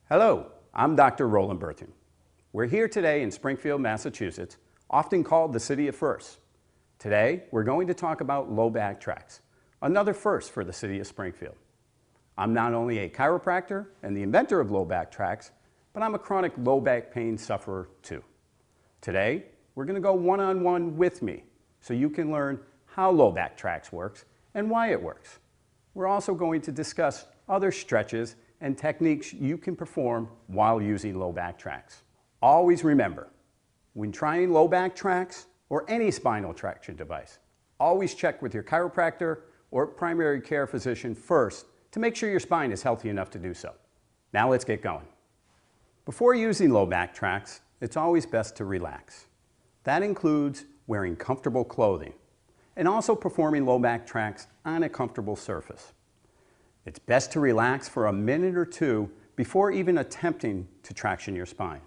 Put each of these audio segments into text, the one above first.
Hello, I'm Dr. Roland Berthing. We're here today in Springfield, Massachusetts, often called the City of Firsts. Today, we're going to talk about Lo Back TRAX, another first for the City of Springfield. I'm not only a chiropractor and the inventor of Lo Back TRAX, but I'm a chronic low back pain sufferer too. Today, we're going to go one-on-one with me so you can learn how Lo Back TRAX works and why it works. We're also going to discuss other stretches and techniques you can perform while using Lo Back TRAX. Always remember, when trying Lo Back TRAX or any spinal traction device, always check with your chiropractor or primary care physician first to make sure your spine is healthy enough to do so. Now let's get going. Before using Lo Back TRAX, it's always best to relax. That includes wearing comfortable clothing and also performing Lo Back TRAX on a comfortable surface. It's best to relax for a minute or two before even attempting to traction your spine.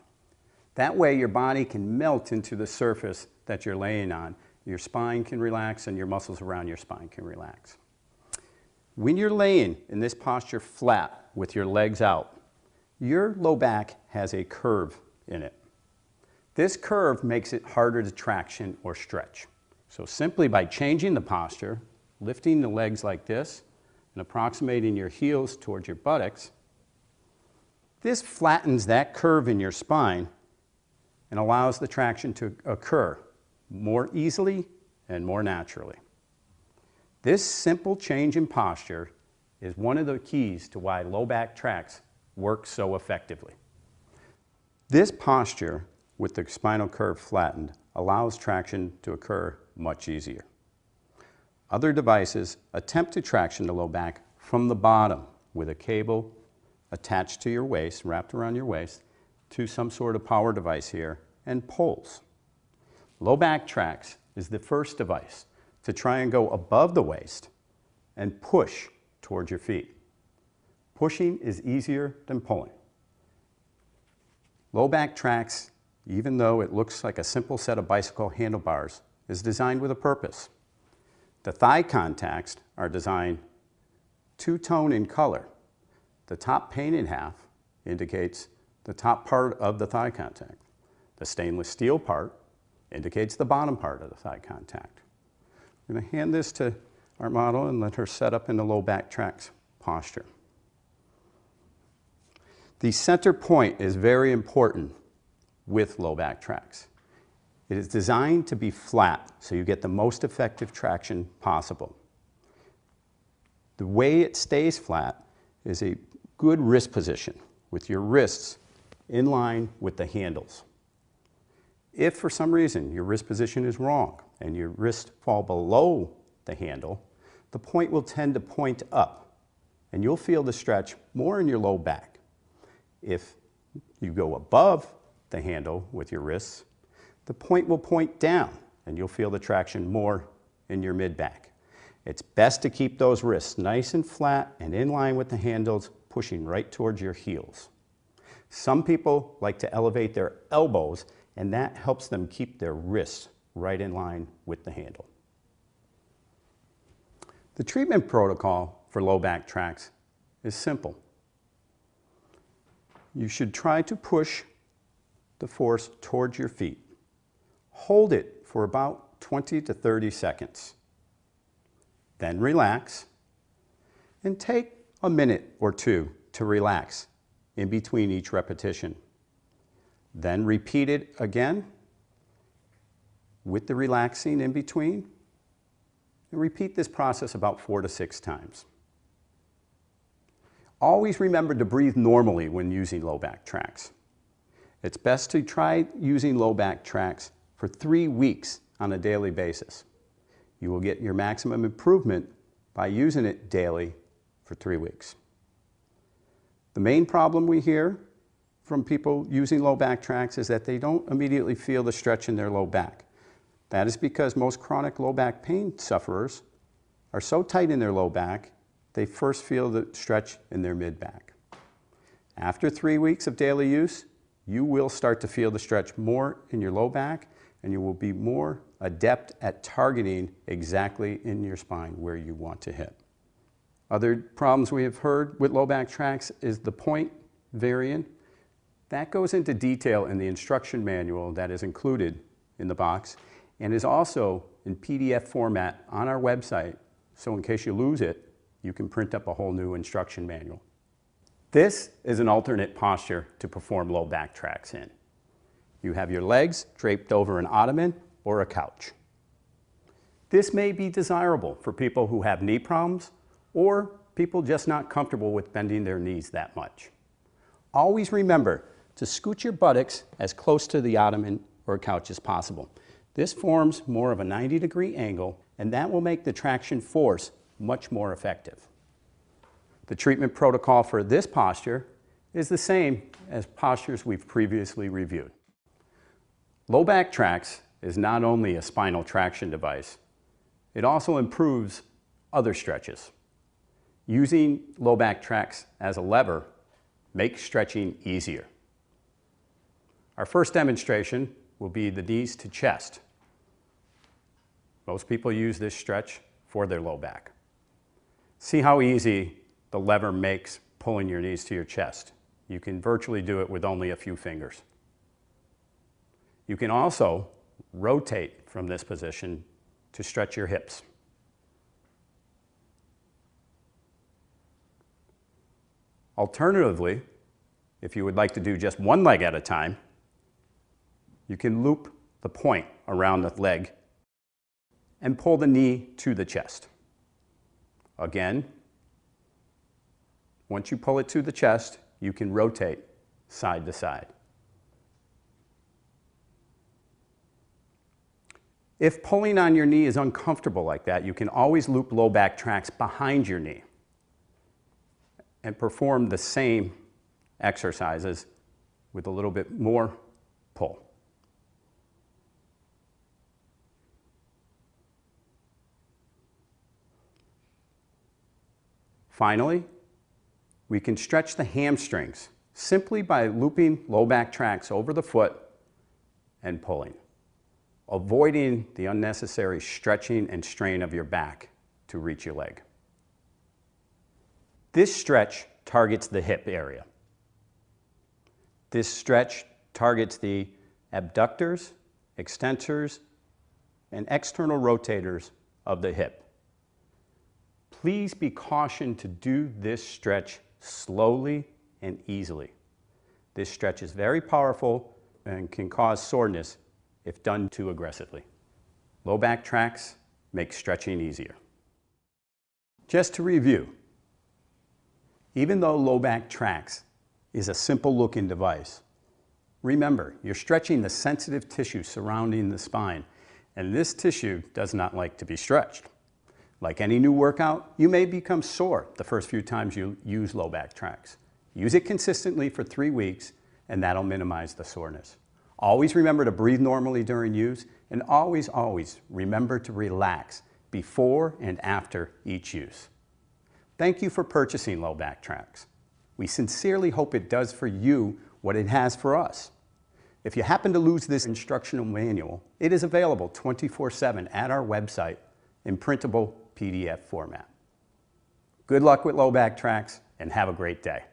That way your body can melt into the surface that you're laying on. Your spine can relax and your muscles around your spine can relax. When you're laying in this posture flat with your legs out, your low back has a curve in it. This curve makes it harder to traction or stretch. So simply by changing the posture, lifting the legs like this, and approximating your heels towards your buttocks, this flattens that curve in your spine and allows the traction to occur more easily and more naturally. This simple change in posture is one of the keys to why Lo Back TRAX works so effectively. This posture with the spinal curve flattened allows traction to occur much easier. Other devices attempt to traction the low back from the bottom with a cable attached to your waist, wrapped around your waist, to some sort of power device here, and poles. Lo Back TRAX is the first device to try and go above the waist and push towards your feet. Pushing is easier than pulling. Lo Back TRAX, even though it looks like a simple set of bicycle handlebars, is designed with a purpose. The thigh contacts are designed two-tone in color. The top painted half indicates the top part of the thigh contact. The stainless steel part indicates the bottom part of the thigh contact. I'm going to hand this to our model and let her set up in the Lo Back TRAX posture. The center point is very important with Lo Back TRAX. It is designed to be flat so you get the most effective traction possible. The way it stays flat is a good wrist position with your wrists in line with the handles. If for some reason your wrist position is wrong and your wrists fall below the handle, the point will tend to point up and you'll feel the stretch more in your low back. If you go above the handle with your wrists, the point will point down and you'll feel the traction more in your mid-back. It's best to keep those wrists nice and flat and in line with the handles, pushing right towards your heels. Some people like to elevate their elbows and that helps them keep their wrists right in line with the handle. The treatment protocol for Lo Back TRAX is simple. You should try to push the force towards your feet. Hold it for about 20 to 30 seconds. Then relax and take a minute or two to relax in between each repetition. Then repeat it again with the relaxing in between. And repeat this process about 4 to 6 times. Always remember to breathe normally when using Lo Back TRAX. It's best to try using Lo Back TRAX for 3 weeks on a daily basis. You will get your maximum improvement by using it daily for 3 weeks. The main problem we hear from people using Lo Back TRAX is that they don't immediately feel the stretch in their low back. That is because most chronic low back pain sufferers are so tight in their low back, they first feel the stretch in their mid-back. After 3 weeks of daily use, you will start to feel the stretch more in your low back and you will be more adept at targeting exactly in your spine where you want to hit. Other problems we have heard with Lo Back TRAX is the point variant, that goes into detail in the instruction manual that is included in the box and is also in PDF format on our website, so in case you lose it, you can print up a whole new instruction manual. This is an alternate posture to perform low back tracks in. You have your legs draped over an ottoman or a couch. This may be desirable for people who have knee problems or people just not comfortable with bending their knees that much. Always remember to scoot your buttocks as close to the ottoman or couch as possible. This forms more of a 90-degree angle, and that will make the traction force much more effective. The treatment protocol for this posture is the same as postures we've previously reviewed. Lo Back TRAX is not only a spinal traction device, it also improves other stretches. Using Lo Back TRAX as a lever makes stretching easier. Our first demonstration will be the knees to chest. Most people use this stretch for their low back. See how easy the lever makes pulling your knees to your chest. You can virtually do it with only a few fingers. You can also rotate from this position to stretch your hips. Alternatively, if you would like to do just one leg at a time, you can loop the point around the leg and pull the knee to the chest. Again, once you pull it to the chest, you can rotate side to side. If pulling on your knee is uncomfortable like that, you can always loop Lo Back TRAX behind your knee and perform the same exercises with a little bit more pull. Finally, we can stretch the hamstrings simply by looping Lo Back TRAX over the foot and pulling, avoiding the unnecessary stretching and strain of your back to reach your leg. This stretch targets the hip area. This stretch targets the abductors, extensors, and external rotators of the hip. Please be cautioned to do this stretch slowly and easily. This stretch is very powerful and can cause soreness if done too aggressively. Lo Back TRAX makes stretching easier. Just to review, even though Lo Back TRAX is a simple looking device, remember you're stretching the sensitive tissue surrounding the spine, and this tissue does not like to be stretched. Like any new workout, you may become sore the first few times you use Lo Back TRAX. Use it consistently for 3 weeks and that'll minimize the soreness. Always remember to breathe normally during use, and always, always remember to relax before and after each use. Thank you for purchasing Lo Back TRAX. We sincerely hope it does for you what it has for us. If you happen to lose this instructional manual, it is available 24/7 at our website in printable PDF format. Good luck with Lo Back TRAX and have a great day.